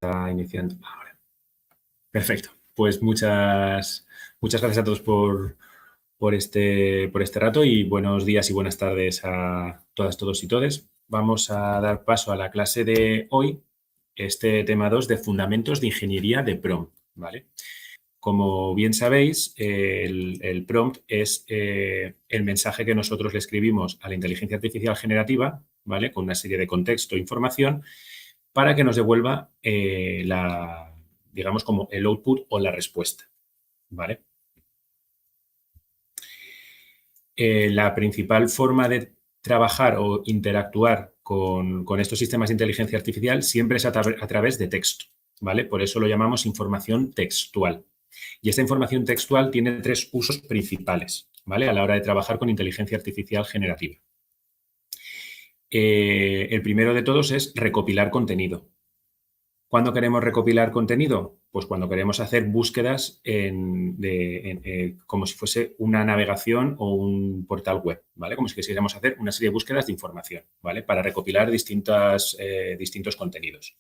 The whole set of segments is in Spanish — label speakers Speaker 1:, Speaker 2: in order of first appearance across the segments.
Speaker 1: Está iniciando ahora. Perfecto. Pues muchas gracias a todos por este rato y buenos días y buenas tardes a todas, todos y todes. Vamos a dar paso a la clase de hoy, este tema 2 de Fundamentos de Ingeniería de Prompt, ¿vale? Como bien sabéis, el prompt es el mensaje que nosotros le escribimos a la inteligencia artificial generativa, ¿vale? Con una serie de contexto e información para que nos devuelva digamos, como el output o la respuesta, ¿vale? La principal forma de trabajar o interactuar con estos sistemas de inteligencia artificial siempre es a través de texto, ¿vale? Por eso lo llamamos información textual. Y esta información textual tiene 3 usos principales, ¿vale? A la hora de trabajar con inteligencia artificial generativa. El primero de todos es recopilar contenido. ¿Cuándo queremos recopilar contenido? Pues cuando queremos hacer búsquedas como si fuese una navegación o un portal web, ¿vale? Como si quisiéramos hacer una serie de búsquedas de información, ¿vale? Para recopilar distintos contenidos.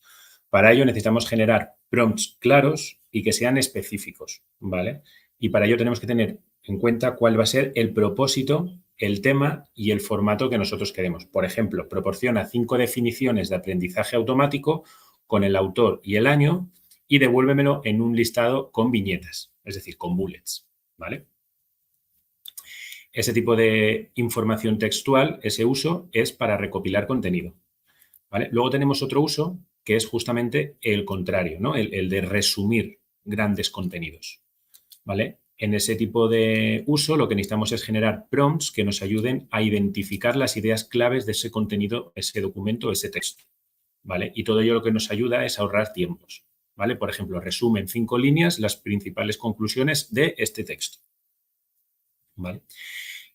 Speaker 1: Para ello necesitamos generar prompts claros y que sean específicos, ¿vale? Y para ello tenemos que tener en cuenta cuál va a ser el propósito, el tema y el formato que nosotros queremos. Por ejemplo, proporciona 5 definiciones de aprendizaje automático con el autor y el año y devuélvemelo en un listado con viñetas, es decir, con bullets, ¿vale? Ese tipo de información textual, ese uso, es para recopilar contenido, ¿vale? Luego tenemos otro uso que es justamente el contrario, ¿no? El de resumir grandes contenidos, ¿vale? En ese tipo de uso lo que necesitamos es generar prompts que nos ayuden a identificar las ideas claves de ese contenido, ese documento, ese texto, ¿vale? Y todo ello lo que nos ayuda es ahorrar tiempos, ¿vale? Por ejemplo, resume en 5 líneas las principales conclusiones de este texto, ¿vale?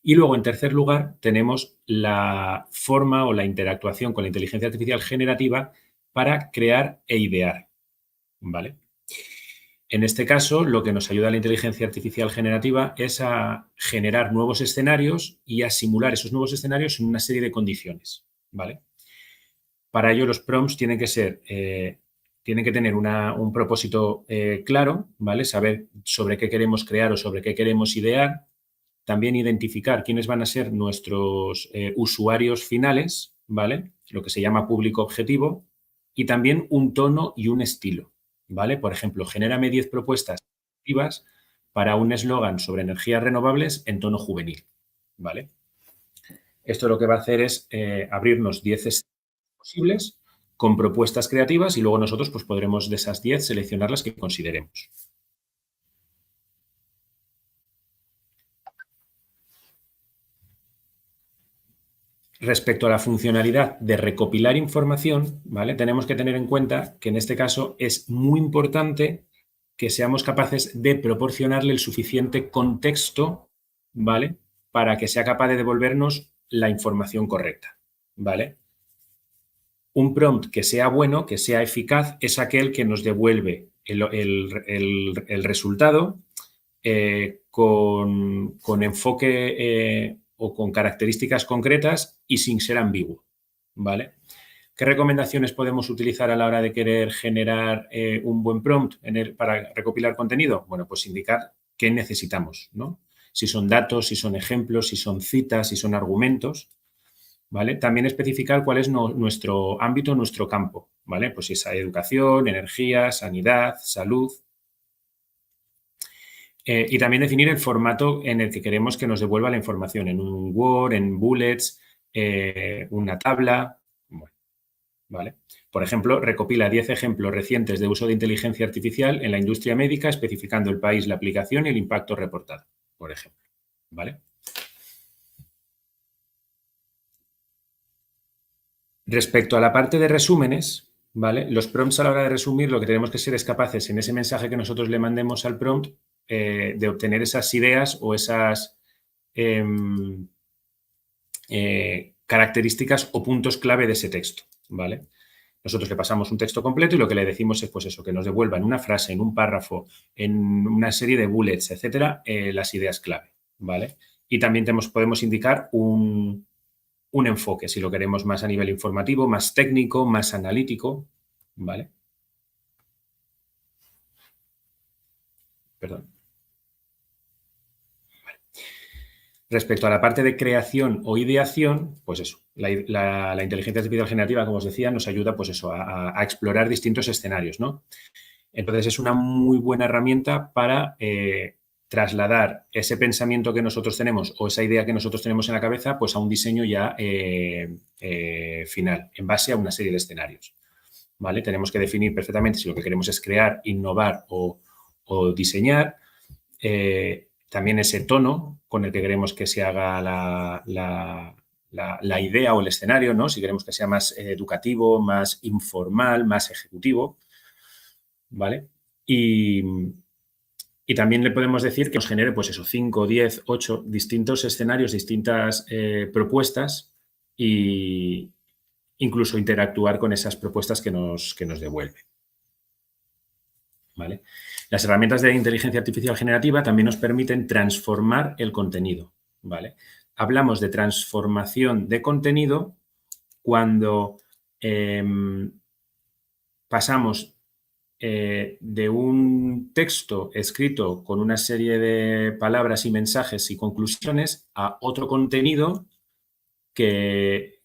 Speaker 1: Y luego, en tercer lugar, tenemos la forma o la interactuación con la inteligencia artificial generativa para crear e idear, ¿vale? En este caso, lo que nos ayuda a la inteligencia artificial generativa es a generar nuevos escenarios y a simular esos nuevos escenarios en una serie de condiciones, ¿vale? Para ello, los prompts tienen que tener un propósito claro, ¿vale? Saber sobre qué queremos crear o sobre qué queremos idear. También identificar quiénes van a ser nuestros usuarios finales, ¿vale? Lo que se llama público objetivo. Y también un tono y un estilo, ¿vale? Por ejemplo, genérame 10 propuestas activas para un eslogan sobre energías renovables en tono juvenil, ¿vale? Esto lo que va a hacer es abrirnos 10 escenarios posibles con propuestas creativas y luego nosotros pues, podremos de esas 10 seleccionar las que consideremos. Respecto a la funcionalidad de recopilar información, ¿vale? Tenemos que tener en cuenta que en este caso es muy importante que seamos capaces de proporcionarle el suficiente contexto, ¿vale? Para que sea capaz de devolvernos la información correcta, ¿vale? Un prompt que sea bueno, que sea eficaz, es aquel que nos devuelve el resultado con enfoque o con características concretas y sin ser ambiguo, ¿vale? ¿Qué recomendaciones podemos utilizar a la hora de querer generar un buen prompt para recopilar contenido? Bueno, pues indicar qué necesitamos, ¿no? Si son datos, si son ejemplos, si son citas, si son argumentos, ¿vale? También especificar cuál es nuestro ámbito, nuestro campo, ¿vale? Pues si es educación, energía, sanidad, salud. Y también definir el formato en el que queremos que nos devuelva la información, en un Word, en bullets, una tabla, bueno, ¿vale? Por ejemplo, recopila 10 ejemplos recientes de uso de inteligencia artificial en la industria médica, especificando el país, la aplicación y el impacto reportado, por ejemplo, ¿vale? Respecto a la parte de resúmenes, ¿vale? Los prompts a la hora de resumir, lo que tenemos que ser es capaces en ese mensaje que nosotros le mandemos al prompt de obtener esas ideas o esas características o puntos clave de ese texto, ¿vale? Nosotros le pasamos un texto completo y lo que le decimos es, pues eso, que nos devuelva en una frase, en un párrafo, en una serie de bullets, etcétera, las ideas clave, ¿vale? Y también podemos indicar un enfoque, si lo queremos más a nivel informativo, más técnico, más analítico, ¿vale? Perdón. Vale. Respecto a la parte de creación o ideación, pues eso, la inteligencia artificial generativa, como os decía, nos ayuda pues eso, a explorar distintos escenarios, ¿no? Entonces, es una muy buena herramienta para trasladar ese pensamiento que nosotros tenemos o esa idea que nosotros tenemos en la cabeza pues a un diseño ya final, en base a una serie de escenarios. ¿Vale? Tenemos que definir perfectamente si lo que queremos es crear, innovar o diseñar. También ese tono con el que queremos que se haga la idea o el escenario, ¿no? Si queremos que sea más educativo, más informal, más ejecutivo, ¿vale? Y también le podemos decir que nos genere, pues eso, 5, 10, 8 distintos escenarios, distintas propuestas y incluso interactuar con esas propuestas que nos devuelve. ¿Vale? Las herramientas de inteligencia artificial generativa también nos permiten transformar el contenido. ¿Vale? Hablamos de transformación de contenido cuando pasamos de un texto escrito con una serie de palabras y mensajes y conclusiones a otro contenido que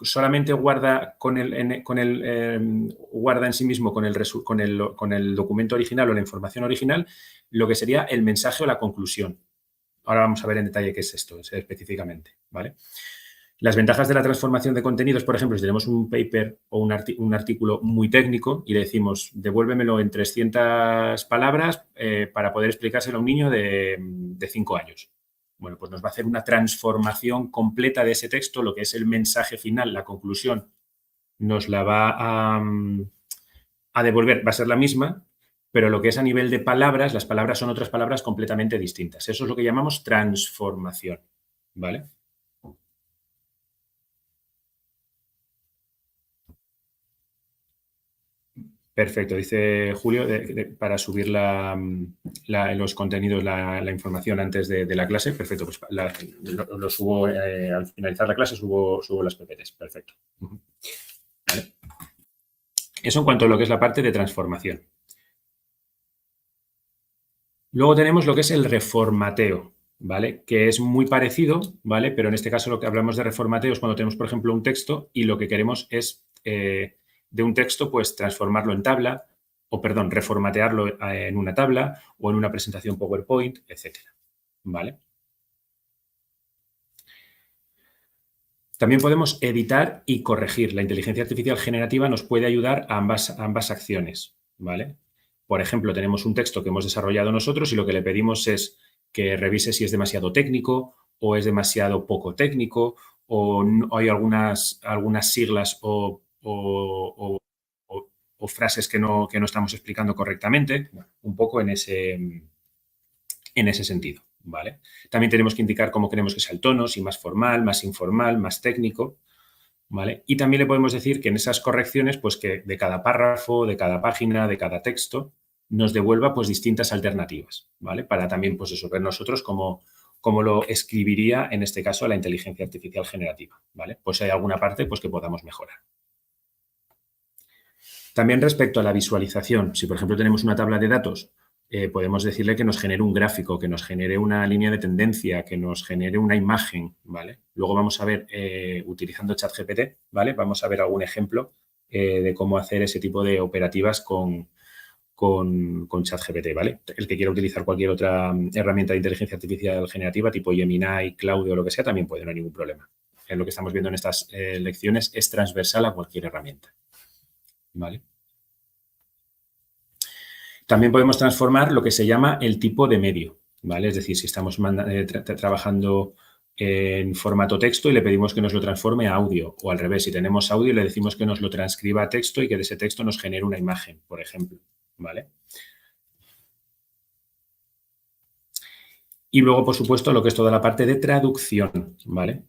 Speaker 1: solamente guarda guarda en sí mismo con el documento original o la información original lo que sería el mensaje o la conclusión. Ahora vamos a ver en detalle qué es esto específicamente, ¿vale? Las ventajas de la transformación de contenidos, por ejemplo, si tenemos un paper o un artículo muy técnico y le decimos devuélvemelo en 300 palabras para poder explicárselo a un niño de 5 años. Bueno, pues nos va a hacer una transformación completa de ese texto, lo que es el mensaje final, la conclusión, nos la va a devolver, va a ser la misma, pero lo que es a nivel de palabras, las palabras son otras palabras completamente distintas. Eso es lo que llamamos transformación, ¿vale? Perfecto, dice Julio, para subir los contenidos, la información antes de la clase. Perfecto, pues lo subo al finalizar la clase, subo las PPTs. Perfecto. ¿Vale? Eso en cuanto a lo que es la parte de transformación. Luego tenemos lo que es el reformateo, ¿vale? Que es muy parecido, ¿vale? Pero en este caso lo que hablamos de reformateo es cuando tenemos, por ejemplo, un texto y lo que queremos es de un texto, pues transformarlo en tabla, o perdón, reformatearlo en una tabla o en una presentación PowerPoint, etcétera, ¿vale? También podemos editar y corregir. La inteligencia artificial generativa nos puede ayudar a ambas acciones, ¿vale? Por ejemplo, tenemos un texto que hemos desarrollado nosotros y lo que le pedimos es que revise si es demasiado técnico o es demasiado poco técnico o hay algunas siglas o frases que no estamos explicando correctamente, un poco en ese sentido, ¿vale? También tenemos que indicar cómo queremos que sea el tono, si más formal, más informal, más técnico, ¿vale? Y también le podemos decir que en esas correcciones, pues que de cada párrafo, de cada página, de cada texto, nos devuelva pues distintas alternativas, ¿vale? Para también, pues eso, ver nosotros cómo lo escribiría, en este caso, la inteligencia artificial generativa, ¿vale? Pues si hay alguna parte pues que podamos mejorar. También respecto a la visualización, si por ejemplo tenemos una tabla de datos, podemos decirle que nos genere un gráfico, que nos genere una línea de tendencia, que nos genere una imagen, ¿vale? Luego vamos a ver, utilizando ChatGPT, ¿vale? Vamos a ver algún ejemplo de cómo hacer ese tipo de operativas con ChatGPT, ¿vale? El que quiera utilizar cualquier otra herramienta de inteligencia artificial generativa, tipo Gemini, Claude o lo que sea, también puede, no hay ningún problema. Lo que estamos viendo en estas lecciones es transversal a cualquier herramienta, ¿vale? También podemos transformar lo que se llama el tipo de medio, ¿vale? Es decir, si estamos trabajando en formato texto y le pedimos que nos lo transforme a audio, o al revés, si tenemos audio le decimos que nos lo transcriba a texto y que de ese texto nos genere una imagen, por ejemplo, ¿vale? Y luego, por supuesto, lo que es toda la parte de traducción, ¿vale?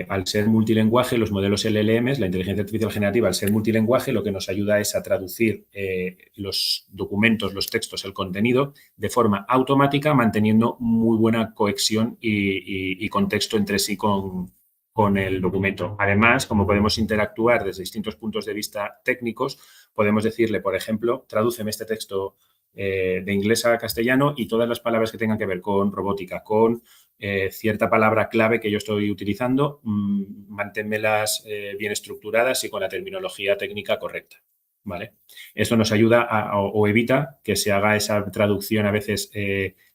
Speaker 1: Al ser multilingüe, los modelos LLMs, la inteligencia artificial generativa, al ser multilingüe, lo que nos ayuda es a traducir los documentos, los textos, el contenido de forma automática, manteniendo muy buena cohesión y contexto entre sí con con el documento. Además, como podemos interactuar desde distintos puntos de vista técnicos, podemos decirle, por ejemplo, tradúceme este texto de inglés a castellano y todas las palabras que tengan que ver con robótica, con cierta palabra clave que yo estoy utilizando, manténmelas bien estructuradas y con la terminología técnica correcta. ¿Vale? Esto nos ayuda o evita que se haga esa traducción a veces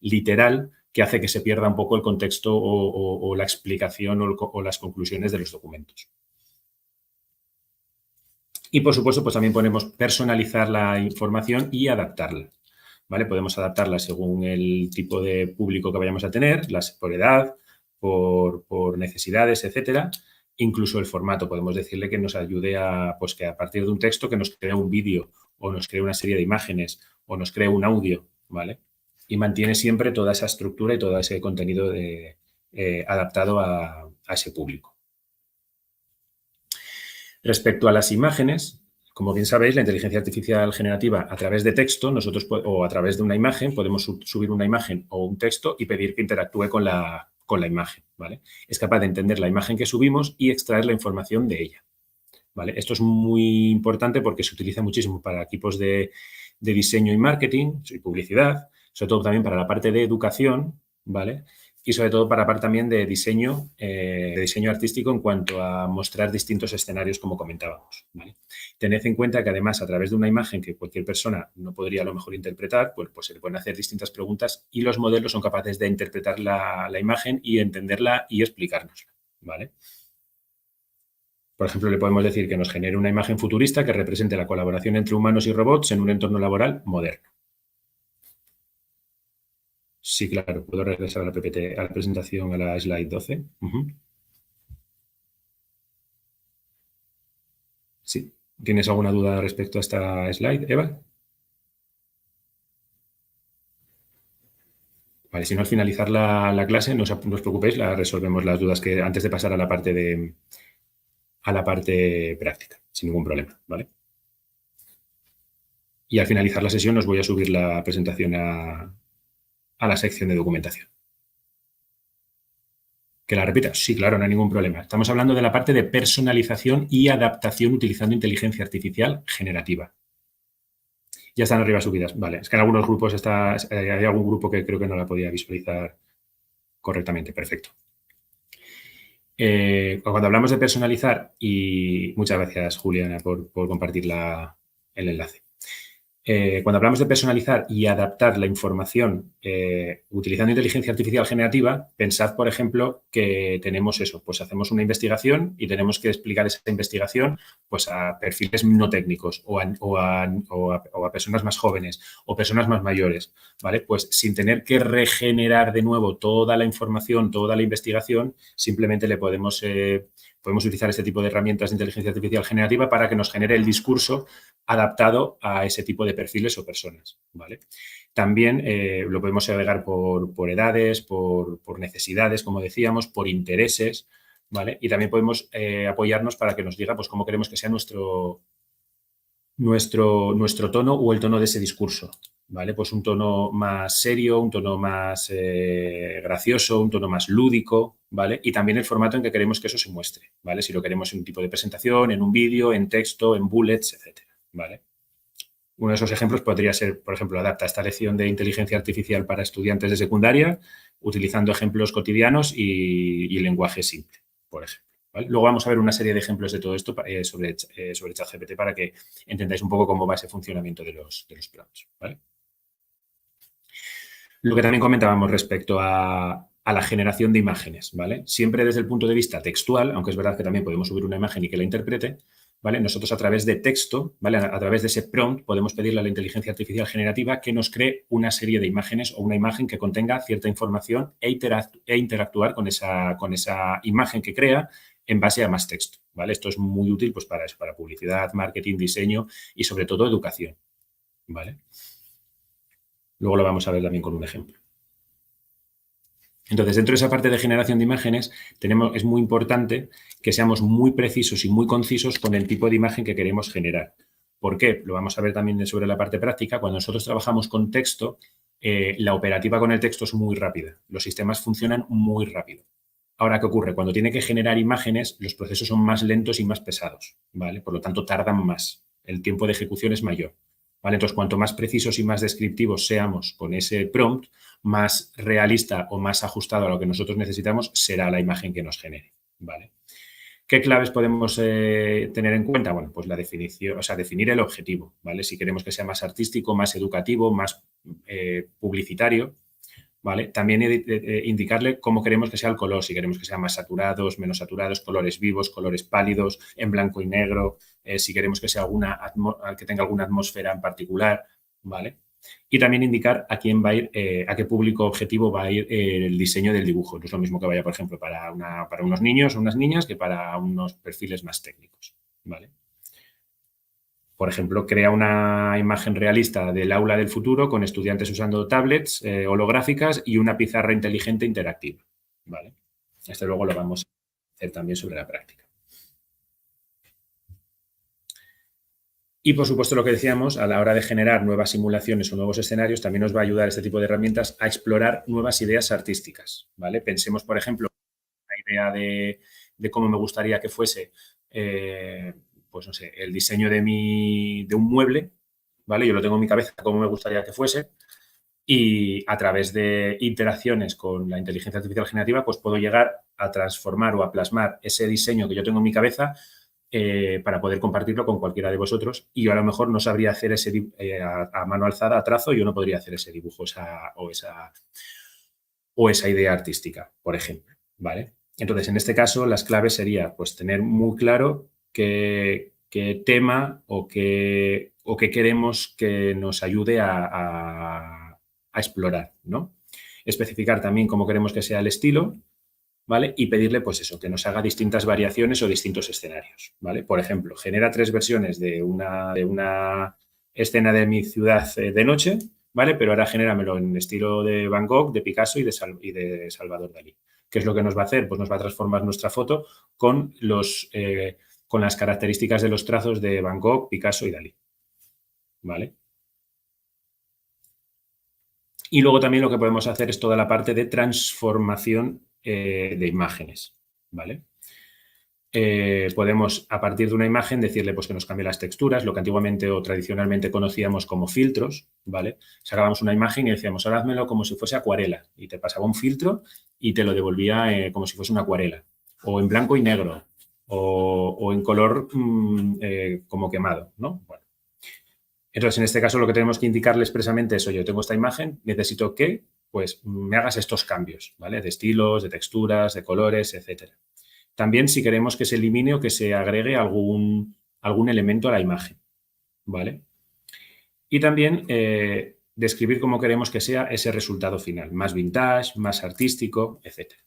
Speaker 1: literal que hace que se pierda un poco el contexto o la explicación o las conclusiones de los documentos. Y, por supuesto, pues también podemos personalizar la información y adaptarla. ¿Vale? Podemos adaptarla según el tipo de público que vayamos a tener, por edad, por necesidades, etcétera. Incluso el formato, podemos decirle que nos ayude pues que a partir de un texto que nos cree un vídeo o nos cree una serie de imágenes o nos cree un audio, ¿vale? Y mantiene siempre toda esa estructura y todo ese contenido adaptado a ese público. Respecto a las imágenes, como bien sabéis, la inteligencia artificial generativa a través de texto, nosotros o a través de una imagen, podemos subir una imagen o un texto y pedir que interactúe con la imagen, ¿vale? Es capaz de entender la imagen que subimos y extraer la información de ella, ¿vale? Esto es muy importante porque se utiliza muchísimo para equipos de diseño y marketing y publicidad, sobre todo también para la parte de educación, ¿vale? Y sobre todo para la parte también de diseño artístico en cuanto a mostrar distintos escenarios, como comentábamos, ¿vale? Tened en cuenta que además a través de una imagen que cualquier persona no podría a lo mejor interpretar, pues se le pueden hacer distintas preguntas y los modelos son capaces de interpretar la imagen y entenderla y explicárnosla, ¿vale? Por ejemplo, le podemos decir que nos genere una imagen futurista que represente la colaboración entre humanos y robots en un entorno laboral moderno. Sí, claro, puedo regresar a la PPT, a la presentación, a la slide 12. Sí. ¿Tienes alguna duda respecto a esta slide, Eva? Vale, si no, al finalizar la clase, no os preocupéis, la resolvemos las dudas que antes de pasar a la parte práctica, sin ningún problema, ¿vale? Y al finalizar la sesión os voy a subir la presentación a la sección de documentación. ¿Que la repita? Sí, claro, no hay ningún problema. Estamos hablando de la parte de personalización y adaptación utilizando inteligencia artificial generativa. Ya están arriba subidas. Vale, es que en algunos grupos hay algún grupo que creo que no la podía visualizar correctamente. Perfecto. Cuando hablamos de personalizar, y muchas gracias, Juliana, por compartir el enlace. Cuando hablamos de personalizar y adaptar la información utilizando inteligencia artificial generativa, pensad, por ejemplo, que tenemos eso, pues hacemos una investigación y tenemos que explicar esa investigación pues a perfiles no técnicos o a personas más jóvenes o personas más mayores, ¿vale? Pues sin tener que regenerar de nuevo toda la información, toda la investigación, simplemente le podemos utilizar este tipo de herramientas de inteligencia artificial generativa para que nos genere el discurso adaptado a ese tipo de perfiles o personas, ¿vale? También lo podemos agregar por edades, por necesidades, como decíamos, por intereses, ¿vale? Y también podemos apoyarnos para que nos diga pues, cómo queremos que sea nuestro tono o el tono de ese discurso, ¿vale? Pues un tono más serio, un tono más gracioso, un tono más lúdico, ¿vale? Y también el formato en que queremos que eso se muestre, ¿vale? Si lo queremos en un tipo de presentación, en un vídeo, en texto, en bullets, etcétera, ¿vale? Uno de esos ejemplos podría ser, por ejemplo, adapta esta lección de inteligencia artificial para estudiantes de secundaria utilizando ejemplos cotidianos y lenguaje simple, por ejemplo. ¿Vale? Luego vamos a ver una serie de ejemplos de todo esto sobre ChatGPT para que entendáis un poco cómo va ese funcionamiento de los prompts, ¿vale? Lo que también comentábamos respecto a la generación de imágenes, ¿vale? Siempre desde el punto de vista textual, aunque es verdad que también podemos subir una imagen y que la interprete, ¿vale? Nosotros a través de texto, ¿vale? A través de ese prompt podemos pedirle a la inteligencia artificial generativa que nos cree una serie de imágenes o una imagen que contenga cierta información e interactuar con esa imagen que crea en base a más texto, ¿vale? Esto es muy útil pues, para eso, para publicidad, marketing, diseño y sobre todo educación, ¿vale? Luego lo vamos a ver también con un ejemplo. Entonces, dentro de esa parte de generación de imágenes, es muy importante que seamos muy precisos y muy concisos con el tipo de imagen que queremos generar. ¿Por qué? Lo vamos a ver también sobre la parte práctica. Cuando nosotros trabajamos con texto, la operativa con el texto es muy rápida. Los sistemas funcionan muy rápido, Ahora, ¿qué ocurre? Cuando tiene que generar imágenes, los procesos son más lentos y más pesados, ¿vale? Por lo tanto, tardan más. El tiempo de ejecución es mayor, ¿vale? Entonces, cuanto más precisos y más descriptivos seamos con ese prompt, más realista o más ajustado a lo que nosotros necesitamos será la imagen que nos genere, ¿vale? ¿Qué claves podemos tener en cuenta? Bueno, pues la definición, o sea, definir el objetivo, ¿vale? Si queremos que sea más artístico, más educativo, más publicitario, ¿vale? También indicarle cómo queremos que sea el color, si queremos que sean más saturados, menos saturados, colores vivos, colores pálidos, en blanco y negro, si queremos que sea que tenga alguna atmósfera en particular, ¿vale? Y también indicar a quién va a ir, a qué público objetivo va a ir el diseño del dibujo. No es lo mismo que vaya, por ejemplo, para unos niños o unas niñas que para unos perfiles más técnicos, ¿vale? Por ejemplo, crea una imagen realista del aula del futuro con estudiantes usando tablets holográficas y una pizarra inteligente interactiva, ¿vale? Esto luego lo vamos a hacer también sobre la práctica. Y, por supuesto, lo que decíamos, a la hora de generar nuevas simulaciones o nuevos escenarios, también nos va a ayudar este tipo de herramientas a explorar nuevas ideas artísticas, ¿vale? Pensemos, por ejemplo, la idea de cómo me gustaría que fuese, pues no sé, el diseño de un mueble, ¿vale? Yo lo tengo en mi cabeza, cómo me gustaría que fuese, y a través de interacciones con la inteligencia artificial generativa, pues puedo llegar a transformar o a plasmar ese diseño que yo tengo en mi cabeza para poder compartirlo con cualquiera de vosotros. Y yo a lo mejor no sabría hacer a mano alzada, a trazo, yo no podría hacer ese dibujo o esa idea artística, por ejemplo, ¿vale? Entonces, en este caso, las claves sería pues tener muy claro qué tema o qué queremos que nos ayude a explorar, ¿no? Especificar también cómo queremos que sea el estilo, ¿vale? Y pedirle, pues eso, que nos haga distintas variaciones o distintos escenarios, ¿vale? Por ejemplo, genera 3 versiones de una escena de mi ciudad de noche, ¿vale? Pero ahora genéramelo en estilo de Van Gogh, de Picasso y de Salvador Dalí. ¿Qué es lo que nos va a hacer? Pues nos va a transformar nuestra foto con con las características de los trazos de Van Gogh, Picasso y Dalí, ¿vale? Y luego también lo que podemos hacer es toda la parte de transformación de imágenes, ¿vale? Podemos, a partir de una imagen, decirle pues, que nos cambie las texturas, lo que antiguamente o tradicionalmente conocíamos como filtros, ¿vale? Sacábamos una imagen y decíamos, ahora házmelo como si fuese acuarela. Y te pasaba un filtro y te lo devolvía como si fuese una acuarela. O en blanco y negro. O en color como quemado, ¿no? Bueno. Entonces, en este caso, lo que tenemos que indicarle expresamente es, oye, yo tengo esta imagen, necesito que, pues, me hagas estos cambios, ¿vale? De estilos, de texturas, de colores, etcétera. También si queremos que se elimine o que se agregue algún elemento a la imagen, ¿vale? Y también describir cómo queremos que sea ese resultado final, más vintage, más artístico, etcétera,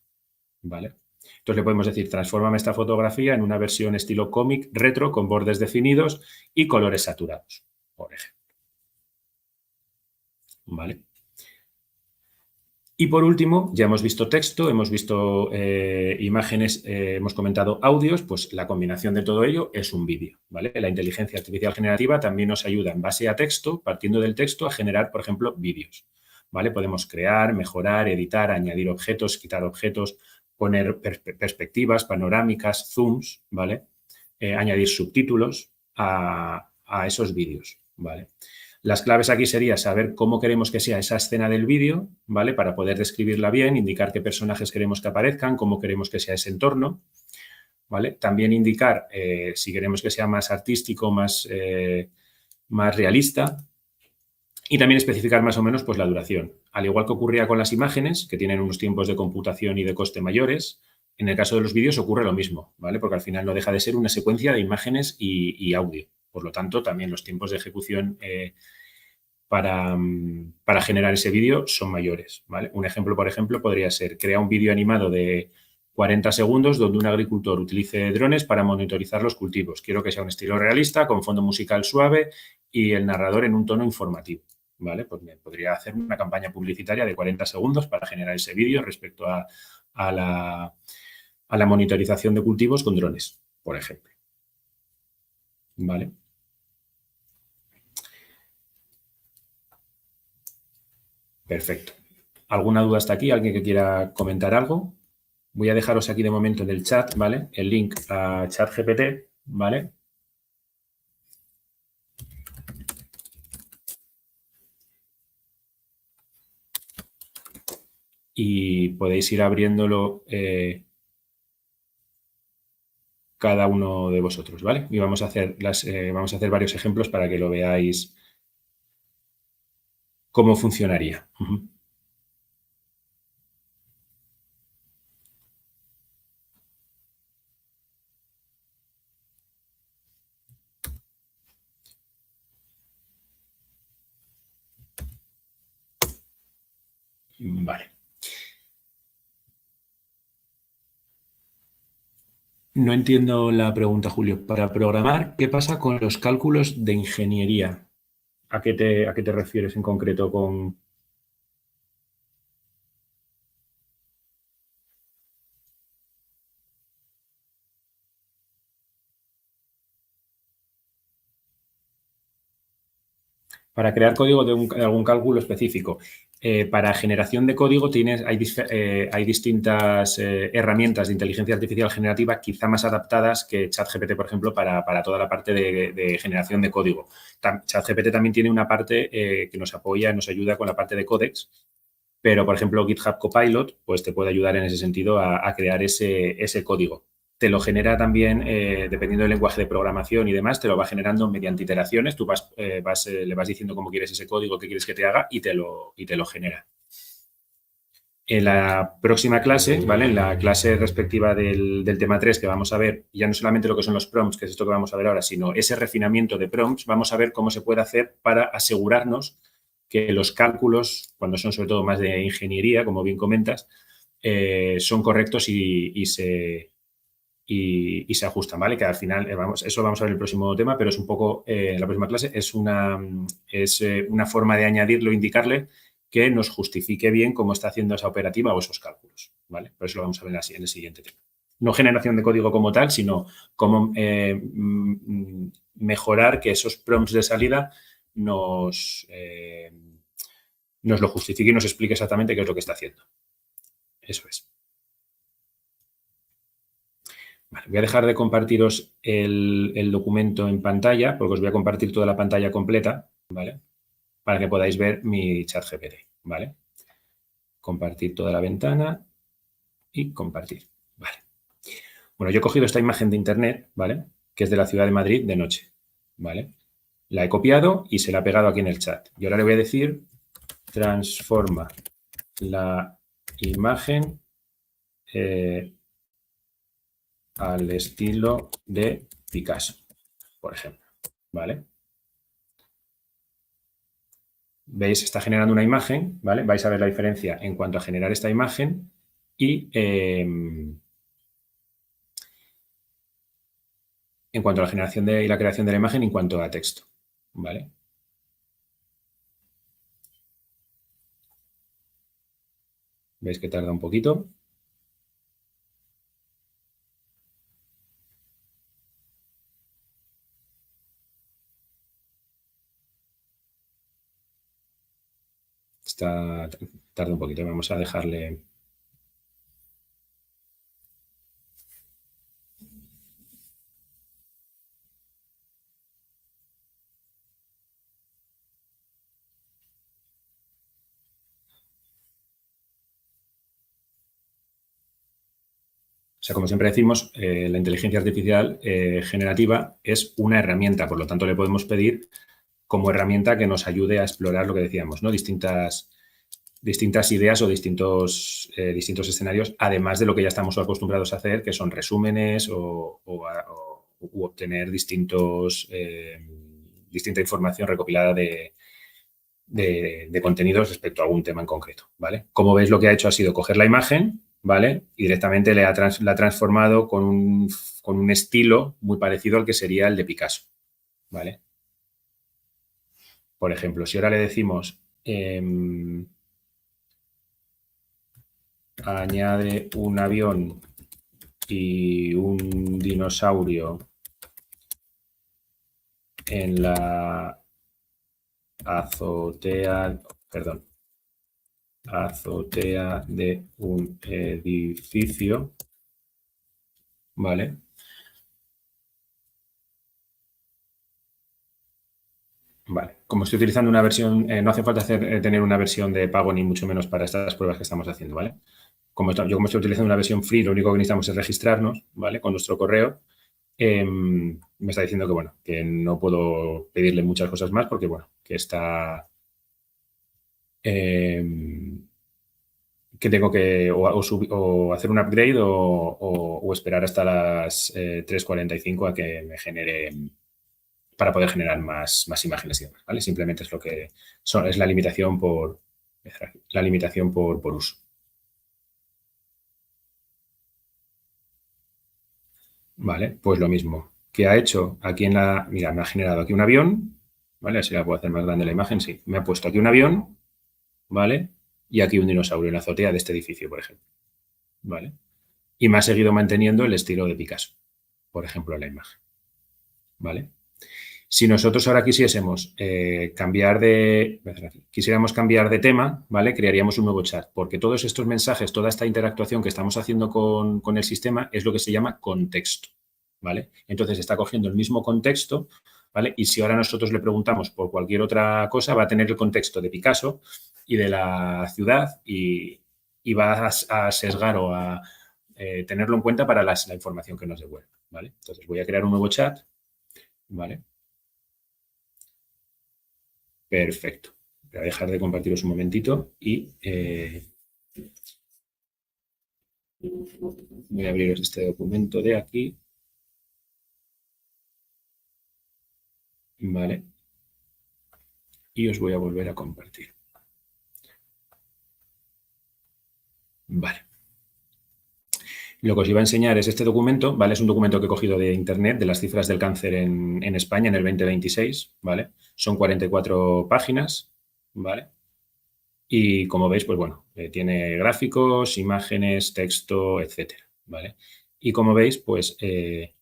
Speaker 1: ¿vale? Entonces le podemos decir, transfórmame esta fotografía en una versión estilo cómic retro con bordes definidos y colores saturados, por ejemplo, ¿vale? Y por último, ya hemos visto texto, hemos visto imágenes, hemos comentado audios, pues la combinación de todo ello es un vídeo, ¿vale? La inteligencia artificial generativa también nos ayuda en base a texto, partiendo del texto, a generar, por ejemplo, vídeos, ¿vale? Podemos crear, mejorar, editar, añadir objetos, quitar objetos, poner perspectivas panorámicas, zooms, ¿vale? Añadir subtítulos a esos vídeos, ¿vale? Las claves aquí sería saber cómo queremos que sea esa escena del vídeo, ¿vale? Para poder describirla bien, indicar qué personajes queremos que aparezcan, cómo queremos que sea ese entorno, ¿vale? También indicar si queremos que sea más artístico, más realista y también especificar más o menos pues, la duración. Al igual que ocurría con las imágenes, que tienen unos tiempos de computación y de coste mayores, en el caso de los vídeos ocurre lo mismo, ¿vale? Porque al final no deja de ser una secuencia de imágenes y audio. Por lo tanto, también los tiempos de ejecución para generar ese vídeo son mayores, ¿vale? Un ejemplo, por ejemplo, podría ser crear un vídeo animado de 40 segundos donde un agricultor utilice drones para monitorizar los cultivos. Quiero que sea un estilo realista, con fondo musical suave y el narrador en un tono informativo, ¿vale? Pues bien, podría hacer una campaña publicitaria de 40 segundos para generar ese vídeo respecto a la monitorización de cultivos con drones, por ejemplo, ¿vale? Perfecto. ¿Alguna duda hasta aquí? ¿Alguien que quiera comentar algo? Voy a dejaros aquí de momento en el chat, ¿vale? El link a ChatGPT, ¿vale? Y podéis ir abriéndolo cada uno de vosotros, ¿vale? Y vamos a hacer varios ejemplos para que lo veáis cómo funcionaría. Vale. No entiendo la pregunta, Julio. Para programar, ¿qué pasa con los cálculos de ingeniería? A qué te refieres en concreto con...? Para crear código de algún cálculo específico. Para generación de código hay distintas herramientas de inteligencia artificial generativa quizá más adaptadas que ChatGPT, por ejemplo, para toda la parte de generación de código. ChatGPT también tiene una parte que nos apoya, nos ayuda con la parte de códex, pero, por ejemplo, GitHub Copilot pues te puede ayudar en ese sentido a crear ese código. Te lo genera también, dependiendo del lenguaje de programación y demás, te lo va generando mediante iteraciones. Tú le vas diciendo cómo quieres ese código, qué quieres que te haga y te lo genera. En la próxima clase, ¿vale? En la clase respectiva del tema 3 que vamos a ver, ya no solamente lo que son los prompts, que es esto que vamos a ver ahora, sino ese refinamiento de prompts, vamos a ver cómo se puede hacer para asegurarnos que los cálculos, cuando son sobre todo más de ingeniería, como bien comentas, son correctos y se ajustan, ¿vale? Que al final, eso lo vamos a ver en el próximo tema, pero es un poco, en la próxima clase, es una forma de añadirlo, indicarle que nos justifique bien cómo está haciendo esa operativa o esos cálculos, ¿vale? Por eso lo vamos a ver en el siguiente tema. No generación de código como tal, sino cómo mejorar que esos prompts de salida nos lo justifique y nos explique exactamente qué es lo que está haciendo. Eso es. Vale, voy a dejar de compartiros el documento en pantalla, porque os voy a compartir toda la pantalla completa, ¿vale? Para que podáis ver mi chat GPT, ¿vale? Compartir toda la ventana y compartir, ¿vale? Bueno, yo he cogido esta imagen de internet, ¿vale? Que es de la ciudad de Madrid de noche, ¿vale? La he copiado y se la he pegado aquí en el chat. Y ahora le voy a decir, transforma la imagen al estilo de Picasso, por ejemplo, ¿vale? ¿Veis? Está generando una imagen, ¿vale? Vais a ver la diferencia en cuanto a generar esta imagen y en cuanto a la generación y la creación de la imagen en cuanto a texto, ¿vale? ¿Veis que tarda un poquito? Tarda un poquito. Vamos a dejarle... O sea, como siempre decimos, la inteligencia artificial generativa es una herramienta, por lo tanto le podemos pedir como herramienta que nos ayude a explorar lo que decíamos, ¿no? Distintas ideas o distintos escenarios, además de lo que ya estamos acostumbrados a hacer, que son resúmenes u obtener distinta información recopilada de contenidos respecto a algún tema en concreto, ¿vale? Como veis, lo que ha hecho ha sido coger la imagen, ¿vale? Y directamente la ha transformado con un estilo muy parecido al que sería el de Picasso, ¿vale? Por ejemplo, si ahora le decimos añade un avión y un dinosaurio en la azotea, perdón, azotea de un edificio, ¿vale? Vale, como estoy utilizando una versión, no hace falta tener una versión de pago ni mucho menos para estas pruebas que estamos haciendo, ¿vale? Como estoy utilizando una versión free, lo único que necesitamos es registrarnos, ¿vale? Con nuestro correo. Me está diciendo que, bueno, que no puedo pedirle muchas cosas más porque, bueno, que está... que tengo que o hacer un upgrade o esperar hasta las 3:45 a que me genere para poder generar más imágenes y demás, ¿vale? Simplemente es lo que es la limitación por uso. Vale, pues lo mismo. ¿Qué ha hecho aquí en la... Mira, me ha generado aquí un avión, ¿vale? Así la puedo hacer más grande la imagen, sí. Me ha puesto aquí un avión, ¿vale? Y aquí un dinosaurio en la azotea de este edificio, por ejemplo, ¿vale? Y me ha seguido manteniendo el estilo de Picasso, por ejemplo, en la imagen, ¿vale? Si nosotros ahora quisiésemos quisiéramos cambiar de tema, ¿vale? Crearíamos un nuevo chat, porque todos estos mensajes, toda esta interactuación que estamos haciendo con el sistema es lo que se llama contexto, ¿vale? Entonces está cogiendo el mismo contexto, ¿vale? Y si ahora nosotros le preguntamos por cualquier otra cosa, va a tener el contexto de Picasso y de la ciudad y va a sesgar o a tenerlo en cuenta para la información que nos devuelve, ¿vale? Entonces voy a crear un nuevo chat, ¿vale? Perfecto. Voy a dejar de compartiros un momentito y voy a abrir este documento de aquí. Vale. Y os voy a volver a compartir. Vale. Lo que os iba a enseñar es este documento, ¿vale? Es un documento que he cogido de internet, de las cifras del cáncer en España en el 2026, ¿vale? Son 44 páginas, ¿vale? Y como veis, pues bueno, tiene gráficos, imágenes, texto, etcétera, ¿vale? Y como veis, pues tiene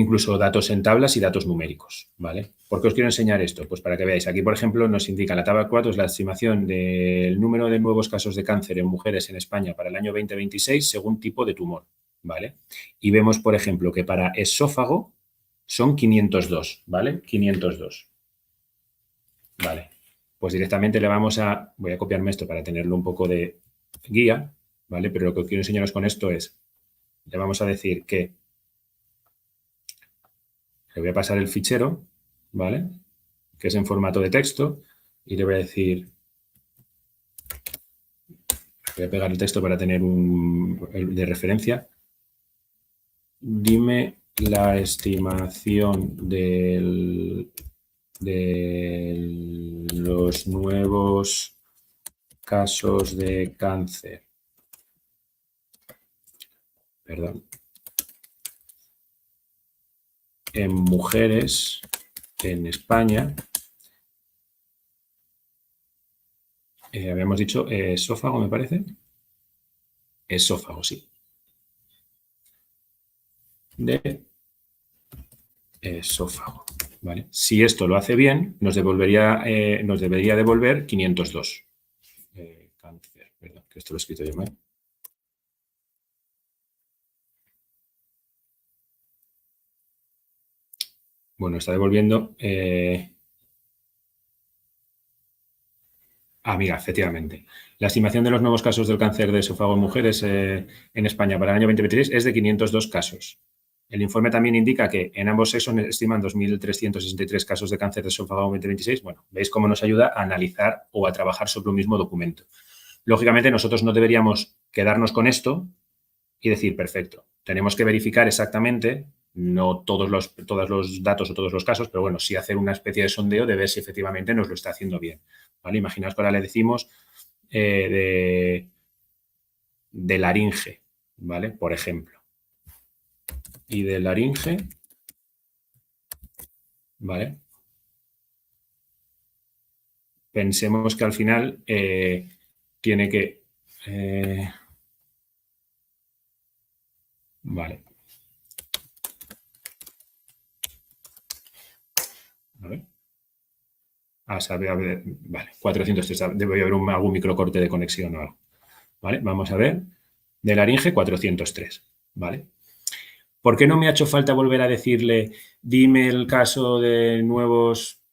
Speaker 1: incluso datos en tablas y datos numéricos, ¿vale? ¿Por qué os quiero enseñar esto? Pues para que veáis. Aquí, por ejemplo, nos indica la tabla 4 es la estimación del número de nuevos casos de cáncer en mujeres en España para el año 2026 según tipo de tumor, ¿vale? Y vemos, por ejemplo, que para esófago son 502, ¿vale? 502, ¿vale? Pues directamente voy a copiarme esto para tenerlo un poco de guía, ¿vale? Pero lo que quiero enseñaros con esto es, le vamos a decir que le voy a pasar el fichero, ¿vale? Que es en formato de texto, y le voy a decir, voy a pegar el texto para tener de referencia. Dime la estimación de los nuevos casos de cáncer. Perdón. En mujeres en España. Habíamos dicho esófago, me parece. Esófago, sí. De esófago. ¿Vale? Si esto lo hace bien, nos debería devolver 502. Cáncer, perdón, que esto lo he escrito yo mal. Bueno, está devolviendo. Mira, efectivamente. La estimación de los nuevos casos del cáncer de esófago en mujeres en España para el año 2023 es de 502 casos. El informe también indica que en ambos sexos estiman 2.363 casos de cáncer de esófago en 2026. Bueno, veis cómo nos ayuda a analizar o a trabajar sobre un mismo documento. Lógicamente, nosotros no deberíamos quedarnos con esto y decir, perfecto, tenemos que verificar exactamente, no todos los datos o todos los casos, pero bueno, sí hacer una especie de sondeo de ver si efectivamente nos lo está haciendo bien. ¿Vale? Imaginaos que ahora le decimos de laringe, ¿vale? Por ejemplo. Y de laringe, ¿vale? Pensemos que al final tiene que... vale. A ver. a ver, vale, 403, debe haber algún microcorte de conexión o algo. ¿Vale? Vamos a ver, de laringe 403, ¿vale? ¿Por qué no me ha hecho falta volver a decirle, dime el caso de nuevos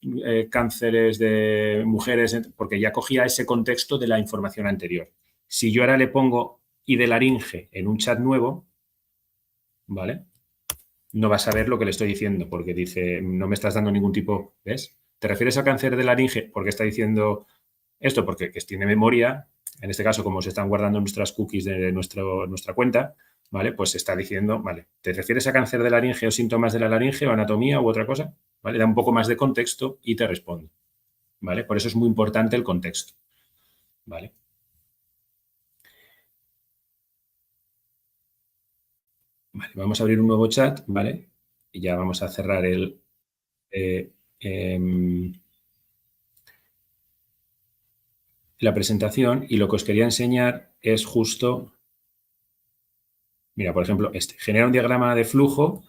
Speaker 1: cánceres de mujeres? Porque ya cogía ese contexto de la información anterior. Si yo ahora le pongo y de laringe en un chat nuevo, ¿vale? No va a saber lo que le estoy diciendo porque dice, no me estás dando ningún tipo, ¿ves? ¿Te refieres a cáncer de laringe? Porque está diciendo esto, porque tiene memoria. En este caso, como se están guardando nuestras cookies de nuestra cuenta, ¿vale? Pues está diciendo, vale, ¿te refieres a cáncer de laringe o síntomas de la laringe o anatomía u otra cosa? ¿Vale? Da un poco más de contexto y te responde, ¿vale? Por eso es muy importante el contexto, ¿vale? Vale, vamos a abrir un nuevo chat, ¿vale? Y ya vamos a cerrar la presentación y lo que os quería enseñar es justo, mira, por ejemplo, genera un diagrama de flujo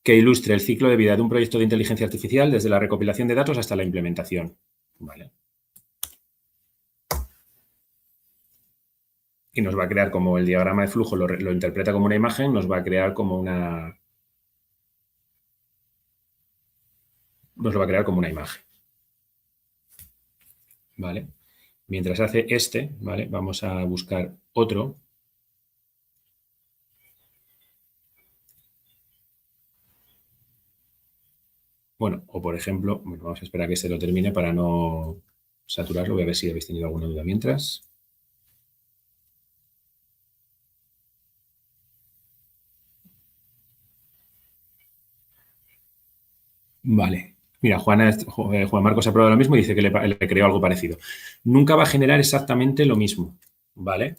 Speaker 1: que ilustre el ciclo de vida de un proyecto de inteligencia artificial desde la recopilación de datos hasta la implementación. ¿Vale? Y nos va a crear como el diagrama de flujo lo interpreta como una imagen, nos va a crear como una... Nos lo va a crear como una imagen. ¿Vale? Mientras hace ¿vale? Vamos a buscar otro. Bueno, o por ejemplo, bueno, vamos a esperar a que se lo termine para no saturarlo. Voy a ver si habéis tenido alguna duda mientras. Vale. Mira, Juan Marcos ha probado lo mismo y dice que le creó algo parecido. Nunca va a generar exactamente lo mismo, ¿vale?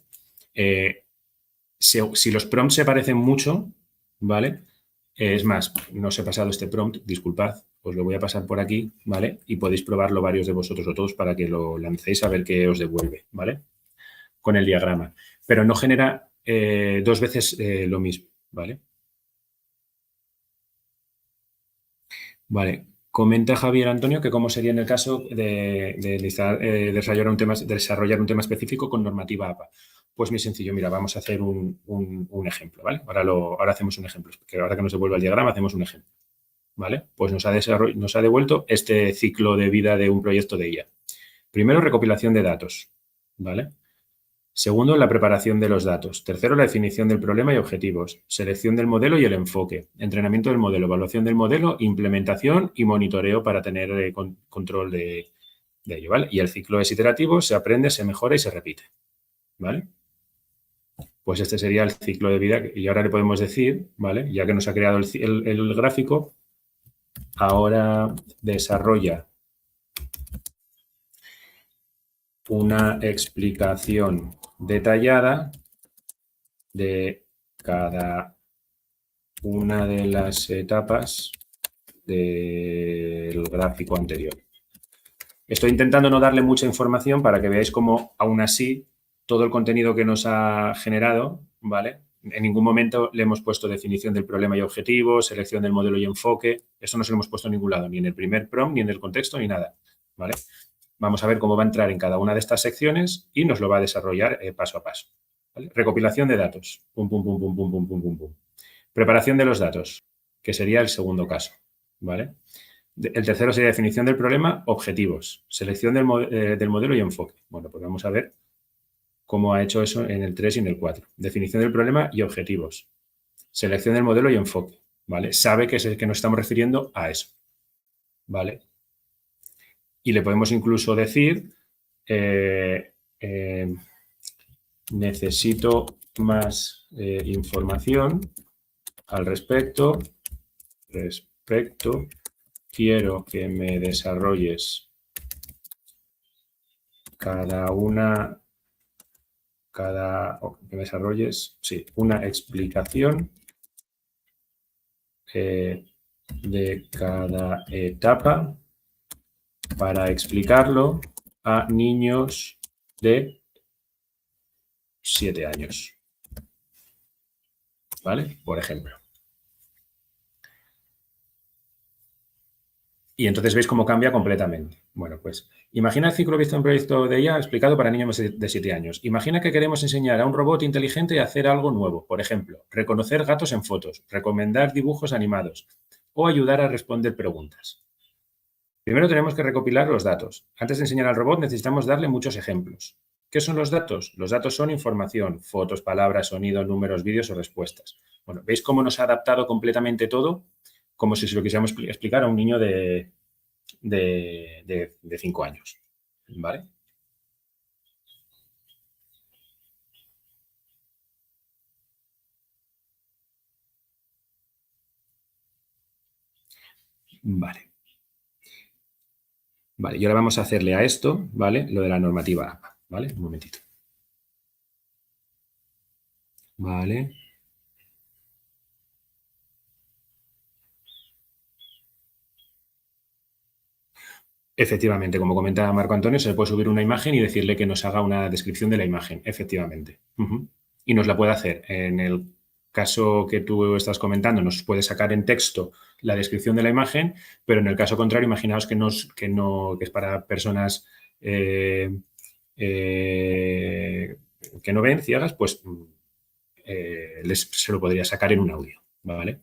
Speaker 1: Si los prompts se parecen mucho, ¿vale? Es más, no os he pasado este prompt, disculpad, os lo voy a pasar por aquí, ¿vale? Y podéis probarlo varios de vosotros o todos para que lo lancéis a ver qué os devuelve, ¿vale? Con el diagrama. Pero no genera dos veces lo mismo, ¿vale? Vale. Comenta Javier Antonio que cómo sería en el caso de desarrollar un tema específico con normativa APA. Pues muy sencillo, mira, vamos a hacer un ejemplo, ¿vale? Ahora hacemos un ejemplo, que ahora que nos devuelva el diagrama hacemos un ejemplo, ¿vale? Pues nos ha devuelto este ciclo de vida de un proyecto de IA. Primero, recopilación de datos, ¿vale? Segundo, la preparación de los datos. Tercero, la definición del problema y objetivos. Selección del modelo y el enfoque. Entrenamiento del modelo, evaluación del modelo, implementación y monitoreo para tener control de ello, ¿vale? Y el ciclo es iterativo, se aprende, se mejora y se repite, ¿vale? Pues este sería el ciclo de vida y ahora le podemos decir, ¿vale? Ya que nos ha creado el gráfico, ahora desarrolla una explicación detallada de cada una de las etapas del gráfico anterior. Estoy intentando no darle mucha información para que veáis cómo, aún así, todo el contenido que nos ha generado, ¿vale? En ningún momento le hemos puesto definición del problema y objetivo, selección del modelo y enfoque. Eso no se lo hemos puesto en ningún lado, ni en el primer prompt, ni en el contexto, ni nada, ¿vale? Vamos a ver cómo va a entrar en cada una de estas secciones y nos lo va a desarrollar paso a paso. ¿Vale? Recopilación de datos. Pum, pum, pum, pum, pum, pum, pum, pum, pum. Preparación de los datos, que sería el segundo caso, ¿vale? El tercero sería definición del problema, objetivos, selección del modelo y enfoque. Bueno, pues vamos a ver cómo ha hecho eso en el 3 y en el 4. Definición del problema y objetivos, selección del modelo y enfoque, ¿vale? Sabe que es el que nos estamos refiriendo a eso, ¿vale? Y le podemos incluso decir, necesito más información al respecto, quiero que me desarrolles una explicación de cada etapa para explicarlo a niños de 7 años. ¿Vale? Por ejemplo. Y entonces veis cómo cambia completamente. Bueno, pues imagina el ciclo visto en un proyecto de IA explicado para niños de 7 años. Imagina que queremos enseñar a un robot inteligente a hacer algo nuevo. Por ejemplo, reconocer gatos en fotos, recomendar dibujos animados o ayudar a responder preguntas. Primero tenemos que recopilar los datos. Antes de enseñar al robot necesitamos darle muchos ejemplos. ¿Qué son los datos? Los datos son información, fotos, palabras, sonidos, números, vídeos o respuestas. Bueno, ¿veis cómo nos ha adaptado completamente todo? Como si se lo quisiéramos explicar a un niño de 5 años. ¿Vale? Vale. Vale, y ahora vamos a hacerle a esto, ¿vale? Lo de la normativa APA, ¿vale? Un momentito. Vale. Efectivamente, como comentaba Marco Antonio, se le puede subir una imagen y decirle que nos haga una descripción de la imagen, efectivamente. Y nos la puede hacer. En el caso que tú estás comentando, nos puede sacar en texto la descripción de la imagen, pero en el caso contrario, imaginaos que es para personas que no ven, ciegas, pues se lo podría sacar en un audio, ¿vale?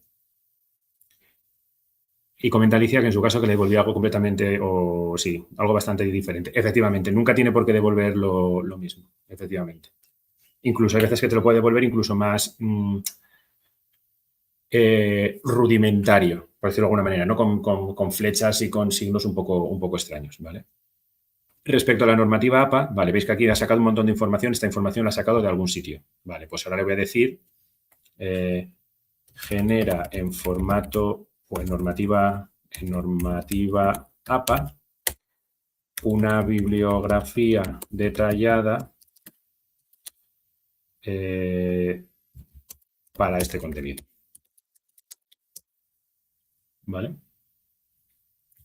Speaker 1: Y comenta Alicia que en su caso que le devolvió algo completamente, o sí, algo bastante diferente. Efectivamente, nunca tiene por qué devolver lo mismo, efectivamente. Incluso hay veces que te lo puede devolver incluso más rudimentario, por decirlo de alguna manera, ¿no? Con flechas y con signos un poco extraños, ¿vale? Respecto a la normativa APA, vale, veis que aquí ha sacado un montón de información, esta información la ha sacado de algún sitio. Vale, pues ahora le voy a decir genera en formato o en normativa APA una bibliografía detallada para este contenido. ¿Vale?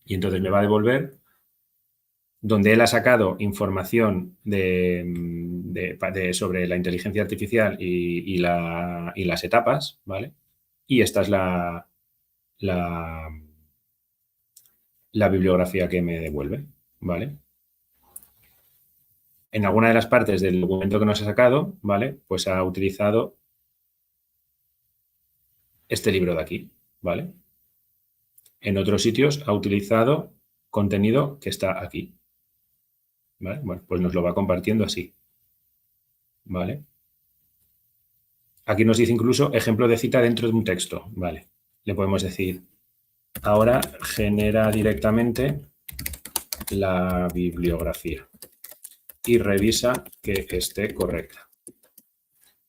Speaker 1: Y entonces me va a devolver donde él ha sacado información sobre la inteligencia artificial y las etapas, ¿vale? Y esta es la bibliografía que me devuelve, ¿vale? En alguna de las partes del documento que nos ha sacado, ¿vale? Pues ha utilizado este libro de aquí, ¿vale? En otros sitios ha utilizado contenido que está aquí, ¿vale? Bueno, pues nos lo va compartiendo así, ¿vale? Aquí nos dice incluso ejemplo de cita dentro de un texto, ¿vale? Le podemos decir, ahora genera directamente la bibliografía y revisa que esté correcta,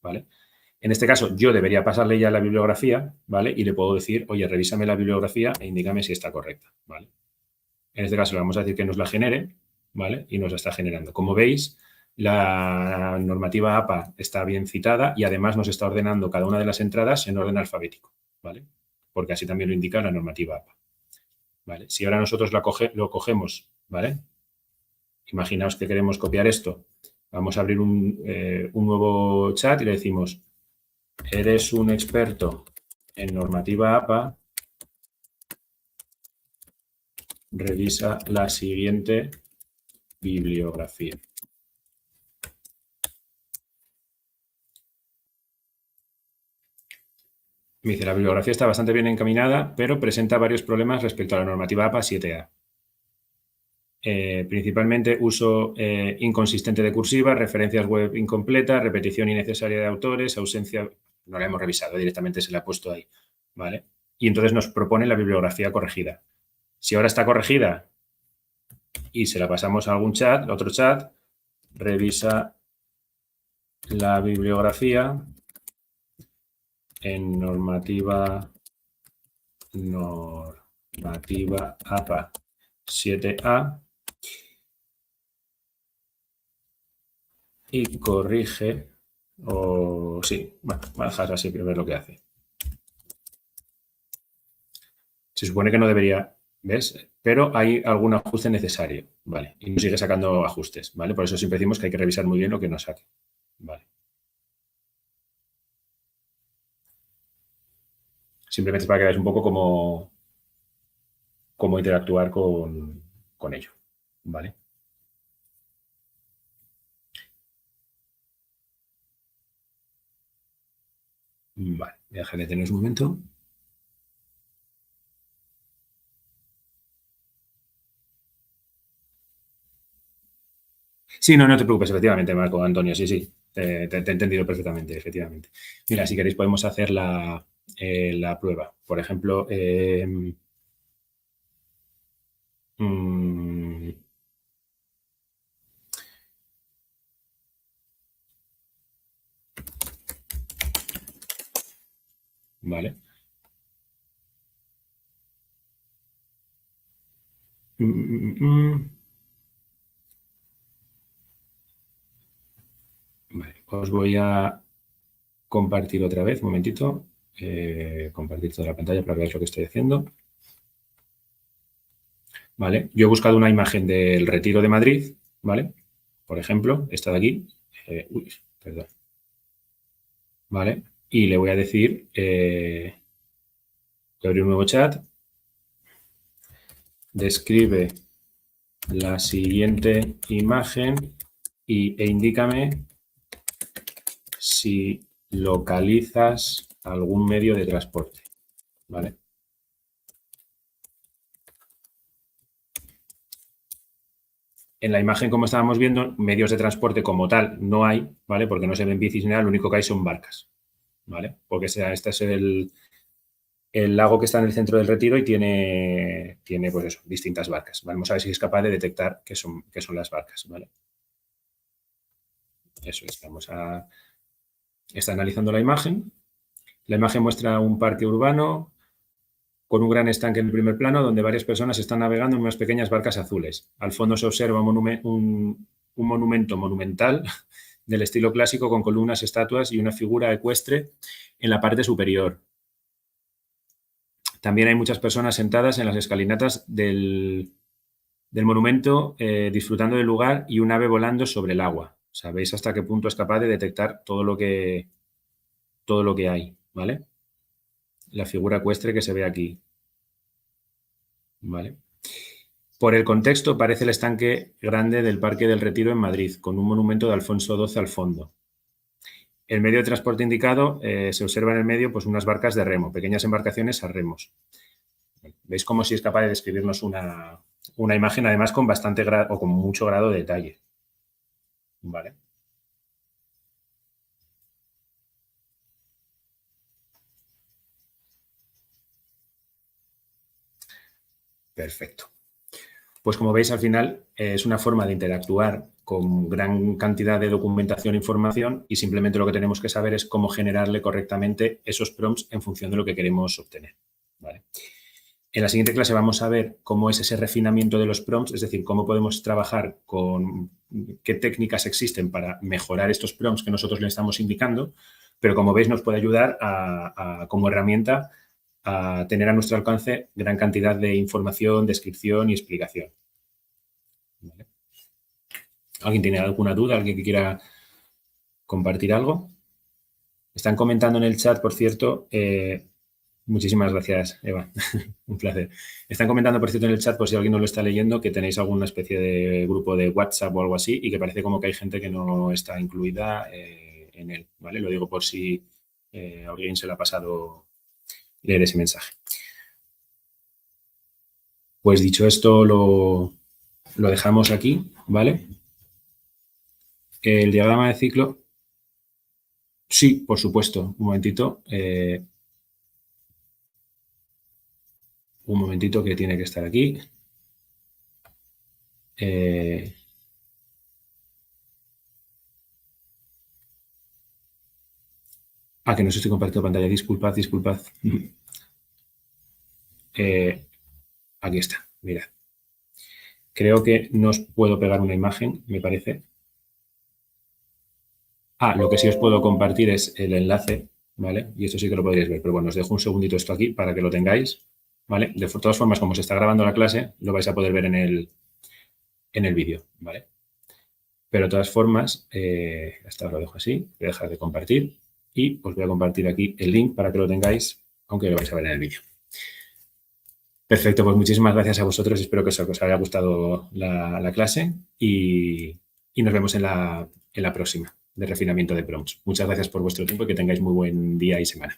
Speaker 1: ¿vale? En este caso, yo debería pasarle ya la bibliografía, ¿vale? Y le puedo decir, oye, revísame la bibliografía e indícame si está correcta, ¿vale? En este caso le vamos a decir que nos la genere, ¿vale? Y nos la está generando. Como veis, la normativa APA está bien citada y además nos está ordenando cada una de las entradas en orden alfabético, ¿vale? Porque así también lo indica la normativa APA, ¿vale? Si ahora nosotros lo cogemos, ¿vale? Imaginaos que queremos copiar esto. Vamos a abrir un nuevo chat y le decimos, eres un experto en normativa APA, revisa la siguiente bibliografía. Me dice, la bibliografía está bastante bien encaminada, pero presenta varios problemas respecto a la normativa APA 7A. Principalmente uso inconsistente de cursiva, referencias web incompletas, repetición innecesaria de autores, ausencia... No la hemos revisado, directamente se la ha puesto ahí, ¿vale? Y entonces nos propone la bibliografía corregida. Si ahora está corregida y se la pasamos a algún chat, otro chat, revisa la bibliografía en normativa APA 7A y corrige, o sí, bueno, va a dejar así que ver lo que hace. Se supone que no debería, ¿ves? Pero hay algún ajuste necesario, ¿vale? Y nos sigue sacando ajustes, ¿vale? Por eso siempre decimos que hay que revisar muy bien lo que nos saque, ¿vale? Simplemente para que veáis un poco cómo interactuar con ello, ¿vale? Vale, voy a dejar de tener un momento. Sí, no te preocupes, efectivamente, Marco, Antonio, sí, sí, te he entendido perfectamente, efectivamente. Mira, si queréis podemos hacer la prueba. Por ejemplo, mm, vale. Vale, os voy a compartir otra vez, un momentito. Compartir toda la pantalla para que veáis lo que estoy haciendo. ¿Vale? Yo he buscado una imagen del Retiro de Madrid, ¿vale? Por ejemplo, esta de aquí. Uy, perdón. ¿Vale? Y le voy a decir, voy a abrir un nuevo chat. Describe la siguiente imagen e indícame si localizas algún medio de transporte, ¿vale? En la imagen, como estábamos viendo, medios de transporte como tal no hay, ¿vale? Porque no se ven bicis ni nada, lo único que hay son barcas, ¿vale? Porque este es el lago que está en el centro del Retiro y tiene pues eso, distintas barcas. Vamos a ver si es capaz de detectar qué son las barcas, ¿vale? Eso es, está analizando la imagen. La imagen muestra un parque urbano con un gran estanque en el primer plano donde varias personas están navegando en unas pequeñas barcas azules. Al fondo se observa un monumento monumental del estilo clásico con columnas, estatuas y una figura ecuestre en la parte superior. También hay muchas personas sentadas en las escalinatas del monumento disfrutando del lugar y un ave volando sobre el agua. Sabéis hasta qué punto es capaz de detectar todo lo que hay, ¿vale? La figura ecuestre que se ve aquí, ¿vale? Por el contexto, parece el estanque grande del Parque del Retiro en Madrid, con un monumento de Alfonso XII al fondo. El medio de transporte indicado se observa en el medio pues, unas barcas de remo, pequeñas embarcaciones a remos. ¿Veis cómo si es capaz de describirnos una imagen, además con bastante o con mucho grado de detalle? ¿Vale? Perfecto. Pues como veis, al final es una forma de interactuar con gran cantidad de documentación e información y simplemente lo que tenemos que saber es cómo generarle correctamente esos prompts en función de lo que queremos obtener. ¿Vale? En la siguiente clase vamos a ver cómo es ese refinamiento de los prompts, es decir, cómo podemos trabajar con qué técnicas existen para mejorar estos prompts que nosotros le estamos indicando, pero como veis nos puede ayudar como herramienta a tener a nuestro alcance gran cantidad de información, descripción y explicación. ¿Vale? ¿Alguien tiene alguna duda? ¿Alguien que quiera compartir algo? Están comentando en el chat, por cierto, muchísimas gracias, Eva. Un placer. Están comentando, por cierto, en el chat, por si alguien no lo está leyendo, que tenéis alguna especie de grupo de WhatsApp o algo así y que parece como que hay gente que no está incluida en él, ¿vale? Lo digo por si a alguien se le ha pasado leer ese mensaje. Pues dicho esto, lo dejamos aquí, ¿vale? El diagrama de ciclo. Sí, por supuesto. Un momentito. Un momentito que tiene que estar aquí. Que no estoy compartiendo pantalla. Disculpad. Aquí está, mirad. Creo que no os puedo pegar una imagen, me parece. Lo que sí os puedo compartir es el enlace, ¿vale? Y esto sí que lo podréis ver. Pero bueno, os dejo un segundito esto aquí para que lo tengáis, ¿vale? De todas formas, como se está grabando la clase, lo vais a poder ver en el vídeo, ¿vale? Pero de todas formas, hasta ahora lo dejo así. Voy a dejar de compartir y os voy a compartir aquí el link para que lo tengáis, aunque lo vais a ver en el vídeo. Perfecto, pues muchísimas gracias a vosotros. Espero que os haya gustado la clase y nos vemos en la próxima de refinamiento de prompts. Muchas gracias por vuestro tiempo y que tengáis muy buen día y semana.